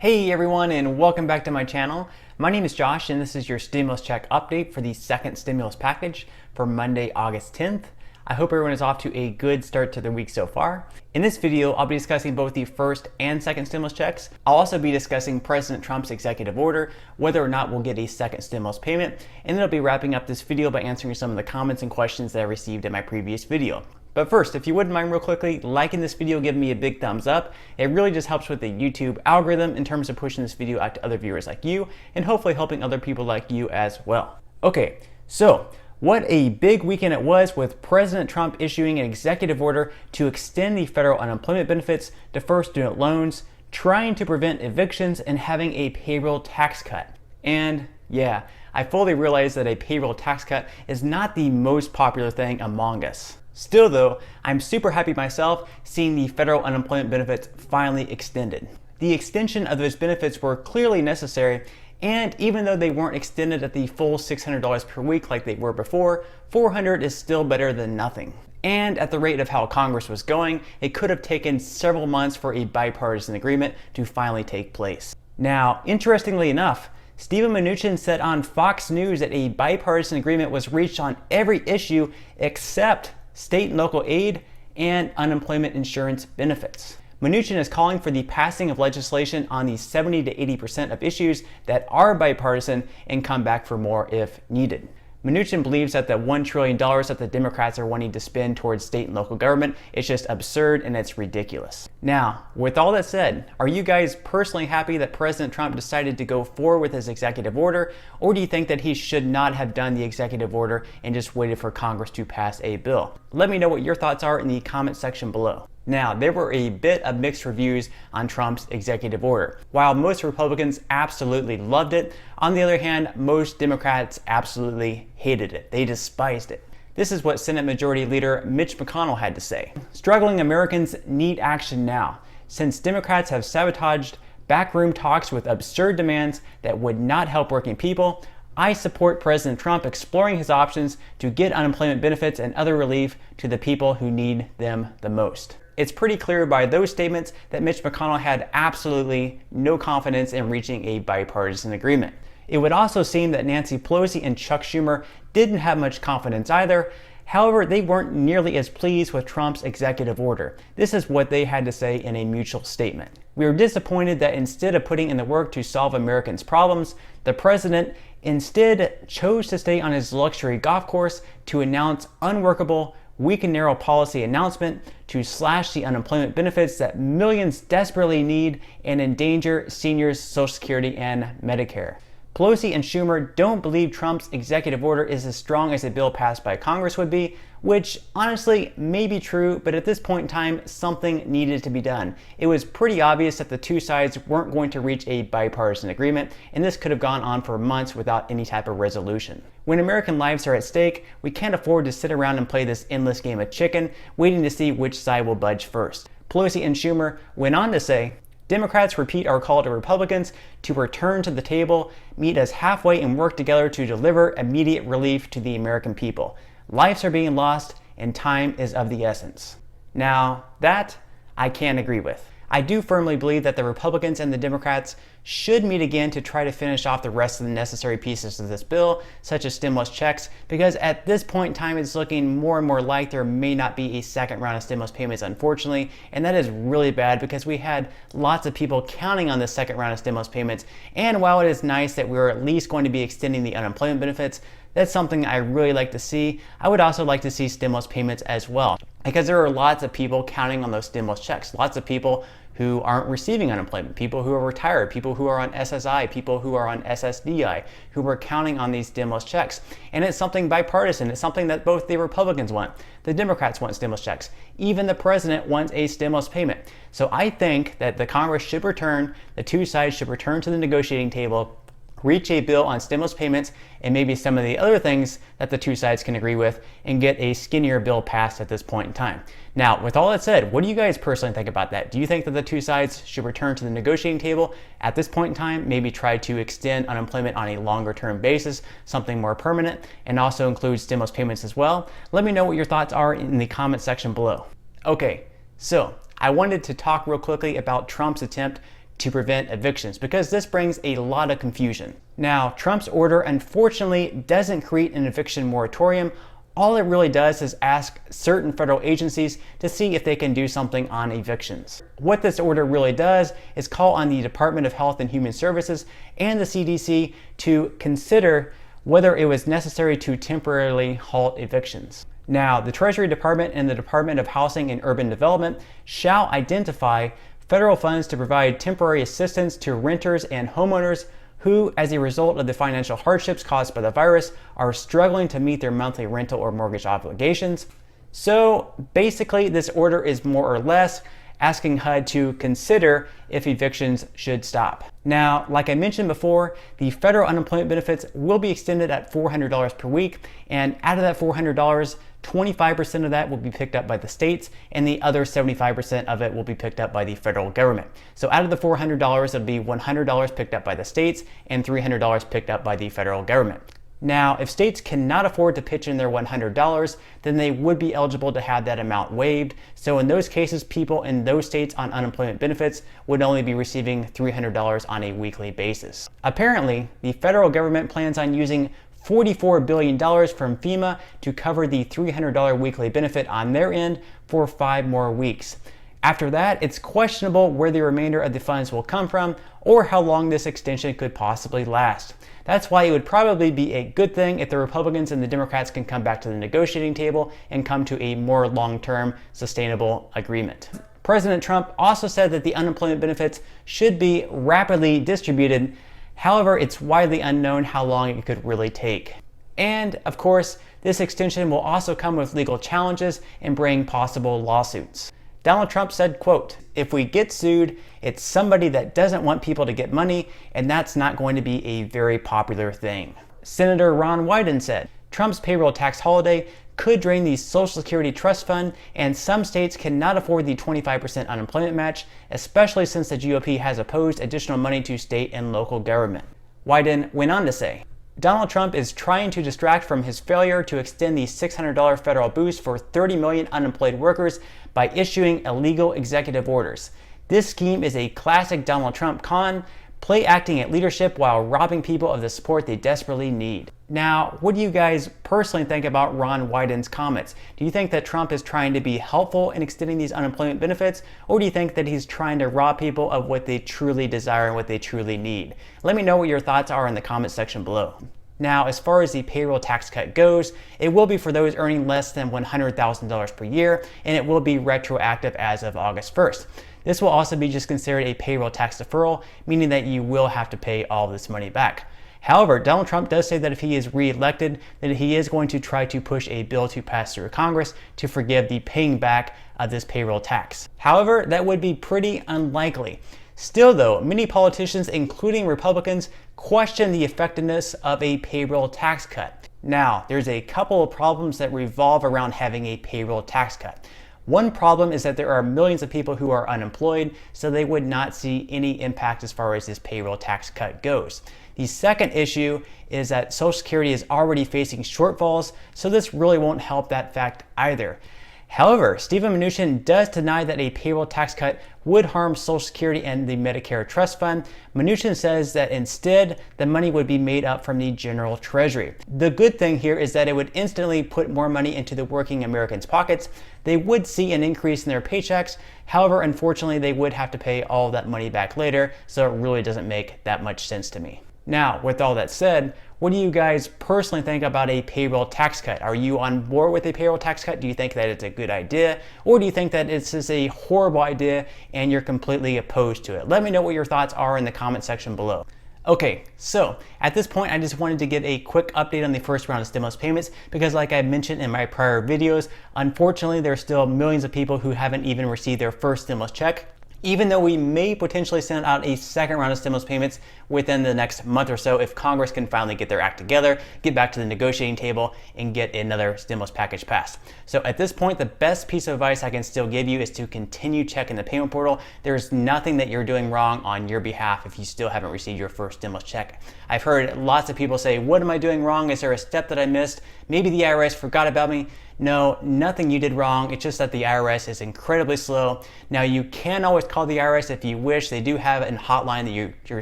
Hey everyone, and welcome back to my channel. My name is Josh and this is your stimulus check update for the second stimulus package for Monday, August 10th. I hope everyone is off to a good start to their week so far. In this video, I'll be discussing both the first and second stimulus checks. I'll also be discussing President Trump's executive order, whether or not we'll get a second stimulus payment, and then I'll be wrapping up this video by answering some of the comments and questions that I received in my previous video. But first, if you wouldn't mind real quickly liking this video, give me a big thumbs up. It really just helps with the YouTube algorithm in terms of pushing this video out to other viewers like you, and hopefully helping other people like you as well. Okay, so what a big weekend it was with President Trump issuing an executive order to extend the federal unemployment benefits, defer student loans, trying to prevent evictions, and having a payroll tax cut. And yeah, I fully realize that a payroll tax cut is not the most popular thing among us. Still though, I'm super happy myself seeing the federal unemployment benefits finally extended. The extension of those benefits were clearly necessary, and even though they weren't extended at the full $600 per week like they were before, $400 is still better than nothing. And at the rate of how Congress was going, it could have taken several months for a bipartisan agreement to finally take place. Now, interestingly enough, Steven Mnuchin said on Fox News that a bipartisan agreement was reached on every issue except state and local aid and unemployment insurance benefits. Mnuchin is calling for the passing of legislation on the 70 to 80% of issues that are bipartisan and come back for more if needed. Mnuchin believes that the $1 trillion that the Democrats are wanting to spend towards state and local government is just absurd and it's ridiculous. Now, with all that said, are you guys personally happy that President Trump decided to go forward with his executive order, or do you think that he should not have done the executive order and just waited for Congress to pass a bill? Let me know what your thoughts are in the comment section below. Now, there were a bit of mixed reviews on Trump's executive order. While most Republicans absolutely loved it, on the other hand, most Democrats absolutely hated it. They despised it. This is what Senate Majority Leader Mitch McConnell had to say. Struggling Americans need action now, since Democrats have sabotaged backroom talks with absurd demands that would not help working people. I support President Trump exploring his options to get unemployment benefits and other relief to the people who need them the most. It's pretty clear by those statements that Mitch McConnell had absolutely no confidence in reaching a bipartisan agreement. It would also seem that Nancy Pelosi and Chuck Schumer didn't have much confidence either. However, they weren't nearly as pleased with Trump's executive order. This is what they had to say in a mutual statement. We are disappointed that instead of putting in the work to solve Americans' problems, the president instead chose to stay on his luxury golf course to announce unworkable, weak and narrow policy announcement to slash the unemployment benefits that millions desperately need and endanger seniors' Social Security and Medicare. Pelosi and Schumer don't believe Trump's executive order is as strong as a bill passed by Congress would be, which honestly may be true, but at this point in time, something needed to be done. It was pretty obvious that the two sides weren't going to reach a bipartisan agreement, and this could have gone on for months without any type of resolution. When American lives are at stake, we can't afford to sit around and play this endless game of chicken, waiting to see which side will budge first. Pelosi and Schumer went on to say, Democrats repeat our call to Republicans to return to the table, meet us halfway, and work together to deliver immediate relief to the American people. Lives are being lost, and time is of the essence. Now, that I can't agree with. I do firmly believe that the Republicans and the Democrats should meet again to try to finish off the rest of the necessary pieces of this bill, such as stimulus checks, because at this point in time, it's looking more and more like there may not be a second round of stimulus payments, unfortunately, and that is really bad because we had lots of people counting on the second round of stimulus payments, and while it is nice that we're at least going to be extending the unemployment benefits, that's something I really like to see. I would also like to see stimulus payments as well, because there are lots of people counting on those stimulus checks. Lots of people who aren't receiving unemployment, people who are retired, people who are on SSI, people who are on SSDI, who are counting on these stimulus checks. And it's something bipartisan. It's something that both the Republicans want. The Democrats want stimulus checks. Even the president wants a stimulus payment. So I think that the Congress should return, the two sides should return to the negotiating table, reach a bill on stimulus payments and maybe some of the other things that the two sides can agree with, and get a skinnier bill passed at this point in time. Now, with all that said, what do you guys personally think about that? Do you think that the two sides should return to the negotiating table at this point in time, maybe try to extend unemployment on a longer term basis, something more permanent, and also include stimulus payments as well? Let me know what your thoughts are in the comment section below. Okay, so I wanted to talk real quickly about Trump's attempt to prevent evictions, because this brings a lot of confusion. Now, Trump's order unfortunately doesn't create an eviction moratorium. All it really does is ask certain federal agencies to see if they can do something on evictions. What this order really does is call on the Department of Health and Human Services and the CDC to consider whether it was necessary to temporarily halt evictions. Now, the Treasury Department and the Department of Housing and Urban Development shall identify federal funds to provide temporary assistance to renters and homeowners who, as a result of the financial hardships caused by the virus, are struggling to meet their monthly rental or mortgage obligations. So basically, this order is more or less asking HUD to consider if evictions should stop. Now, like I mentioned before, the federal unemployment benefits will be extended at $400 per week, and out of that $400, 25% of that will be picked up by the states, and the other 75% of it will be picked up by the federal government. So out of the $400, it'll be $100 picked up by the states and $300 picked up by the federal government. Now, if states cannot afford to pitch in their $100, then they would be eligible to have that amount waived. So in those cases, people in those states on unemployment benefits would only be receiving $300 on a weekly basis. Apparently, the federal government plans on using $44 billion from FEMA to cover the $300 weekly benefit on their end for 5 more weeks. After that, it's questionable where the remainder of the funds will come from or how long this extension could possibly last. That's why it would probably be a good thing if the Republicans and the Democrats can come back to the negotiating table and come to a more long-term, sustainable agreement. President Trump also said that the unemployment benefits should be rapidly distributed. However, it's widely unknown how long it could really take. And of course, this extension will also come with legal challenges and bring possible lawsuits. Donald Trump said, quote, "If we get sued, it's somebody that doesn't want people to get money, and that's not going to be a very popular thing." Senator Ron Wyden said, "Trump's payroll tax holiday could drain the Social Security Trust Fund, and some states cannot afford the 25% unemployment match, especially since the GOP has opposed additional money to state and local government." Wyden went on to say, "Donald Trump is trying to distract from his failure to extend the $600 federal boost for 30 million unemployed workers by issuing illegal executive orders. This scheme is a classic Donald Trump con, play acting at leadership while robbing people of the support they desperately need." Now, what do you guys personally think about Ron Wyden's comments? Do you think that Trump is trying to be helpful in extending these unemployment benefits, or do you think that he's trying to rob people of what they truly desire and what they truly need? Let me know what your thoughts are in the comment section below. Now, as far as the payroll tax cut goes, it will be for those earning less than $100,000 per year, and it will be retroactive as of August 1st. This will also be just considered a payroll tax deferral, meaning that you will have to pay all of this money back. However, Donald Trump does say that if he is re-elected, that he is going to try to push a bill to pass through Congress to forgive the paying back of this payroll tax. However, that would be pretty unlikely. Still though, many politicians, including Republicans, question the effectiveness of a payroll tax cut. Now, there's a couple of problems that revolve around having a payroll tax cut. One problem is that there are millions of people who are unemployed, so they would not see any impact as far as this payroll tax cut goes. The second issue is that Social Security is already facing shortfalls, so this really won't help that fact either. However, Steven Mnuchin does deny that a payroll tax cut would harm Social Security and the Medicare Trust Fund. Mnuchin says that instead, the money would be made up from the general treasury. The good thing here is that it would instantly put more money into the working Americans' pockets. They would see an increase in their paychecks. However, unfortunately, they would have to pay all of that money back later, so it really doesn't make that much sense to me. Now, with all that said, what do you guys personally think about a payroll tax cut? Are you on board with a payroll tax cut? Do you think that it's a good idea? Or do you think that it's just a horrible idea and you're completely opposed to it? Let me know what your thoughts are in the comment section below. Okay, so at this point, I just wanted to get a quick update on the first round of stimulus payments because like I mentioned in my prior videos, unfortunately, there's still millions of people who haven't even received their first stimulus check. Even though we may potentially send out a second round of stimulus payments within the next month or so if Congress can finally get their act together, get back to the negotiating table, and get another stimulus package passed. So at this point, the best piece of advice I can still give you is to continue checking the payment portal. There's nothing that you're doing wrong on your behalf if you still haven't received your first stimulus check. I've heard lots of people say, what am I doing wrong? Is there a step that I missed? Maybe the IRS forgot about me. No, nothing you did wrong. It's just that the IRS is incredibly slow. Now, you can always call the IRS if you wish. They do have a hotline that you're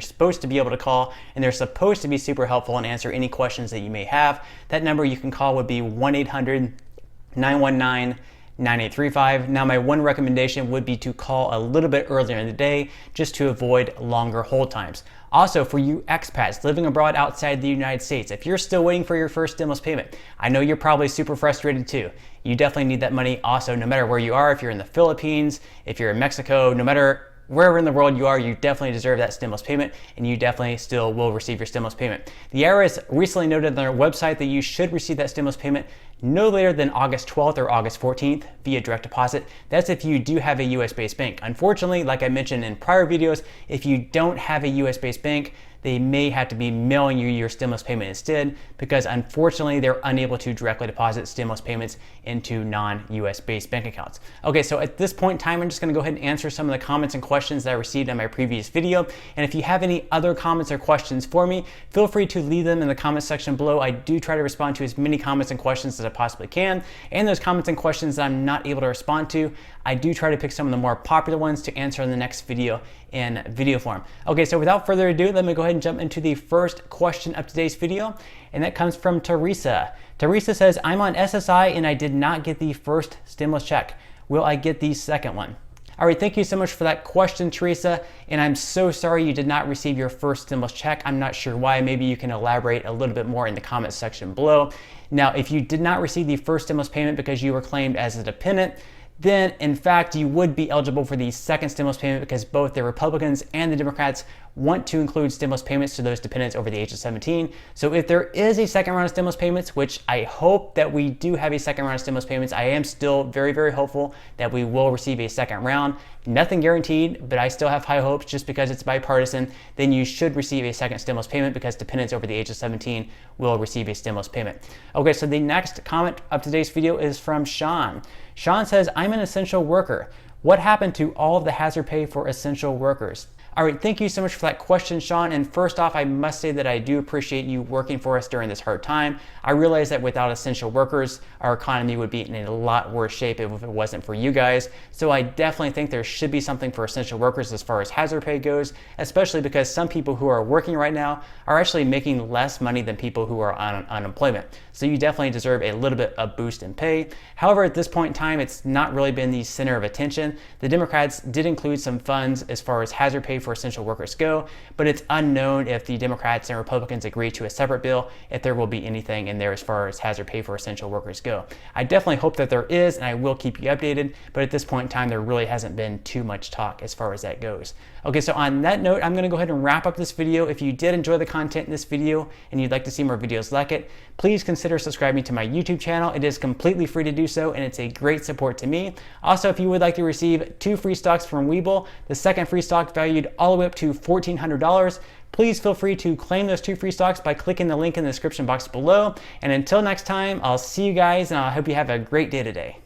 supposed to be able to call, and they're supposed to be super helpful and answer any questions that you may have. That number you can call would be 1-800-919-9835. Now, my one recommendation would be to call a little bit earlier in the day just to avoid longer hold times. Also, for you expats living abroad outside the United States, if you're still waiting for your first stimulus payment, I know you're probably super frustrated too. You definitely need that money also, no matter where you are. If you're in the Philippines, if you're in Mexico, no matter wherever in the world you are, you definitely deserve that stimulus payment, and you definitely still will receive your stimulus payment. The IRS recently noted on their website that you should receive that stimulus payment no later than August 12th or August 14th via direct deposit. That's if you do have a US-based bank. Unfortunately, like I mentioned in prior videos, if you don't have a US-based bank, they may have to be mailing you your stimulus payment instead, because unfortunately they're unable to directly deposit stimulus payments into non-US based bank accounts. Okay, so at this point in time, I'm just gonna go ahead and answer some of the comments and questions that I received on my previous video. And if you have any other comments or questions for me, feel free to leave them in the comment section below. I do try to respond to as many comments and questions as I possibly can. And those comments and questions that I'm not able to respond to, I do try to pick some of the more popular ones to answer in the next video in video form. Okay, so without further ado, let me go ahead and jump into the first question of today's video, and that comes from Teresa. Teresa says, I'm on SSI and I did not get the first stimulus check. Will I get the second one? All right, thank you so much for that question, Teresa, and I'm so sorry you did not receive your first stimulus check. I'm not sure why. Maybe you can elaborate a little bit more in the comment section below. Now, if you did not receive the first stimulus payment because you were claimed as a dependent, then in fact you would be eligible for the second stimulus payment, because both the Republicans and the Democrats want to include stimulus payments to those dependents over the age of 17. So if there is a second round of stimulus payments, which I hope that we do have a second round of stimulus payments, I am still very, very hopeful that we will receive a second round. Nothing guaranteed, but I still have high hopes just because it's bipartisan. Then you should receive a second stimulus payment, because dependents over the age of 17 will receive a stimulus payment. Okay, so the next comment of today's video is from Sean. Sean says, I'm an essential worker. What happened to all of the hazard pay for essential workers? All right, thank you so much for that question, Sean. And first off, I must say that I do appreciate you working for us during this hard time. I realize that without essential workers, our economy would be in a lot worse shape if it wasn't for you guys. So I definitely think there should be something for essential workers as far as hazard pay goes, especially because some people who are working right now are actually making less money than people who are on unemployment. So you definitely deserve a little bit of boost in pay. However, at this point in time, it's not really been the center of attention. The Democrats did include some funds as far as hazard pay for essential workers go, but it's unknown if the Democrats and Republicans agree to a separate bill, if there will be anything in there as far as hazard pay for essential workers go. I definitely hope that there is, and I will keep you updated, but at this point in time, there really hasn't been too much talk as far as that goes. Okay, so on that note, I'm gonna go ahead and wrap up this video. If you did enjoy the content in this video and you'd like to see more videos like it, please consider subscribing to my YouTube channel. It is completely free to do so, and it's a great support to me. Also, if you would like to receive 2 free stocks from Webull, the second free stock valued all the way up to $1,400, please feel free to claim those 2 free stocks by clicking the link in the description box below. And until next time, I'll see you guys, and I hope you have a great day today.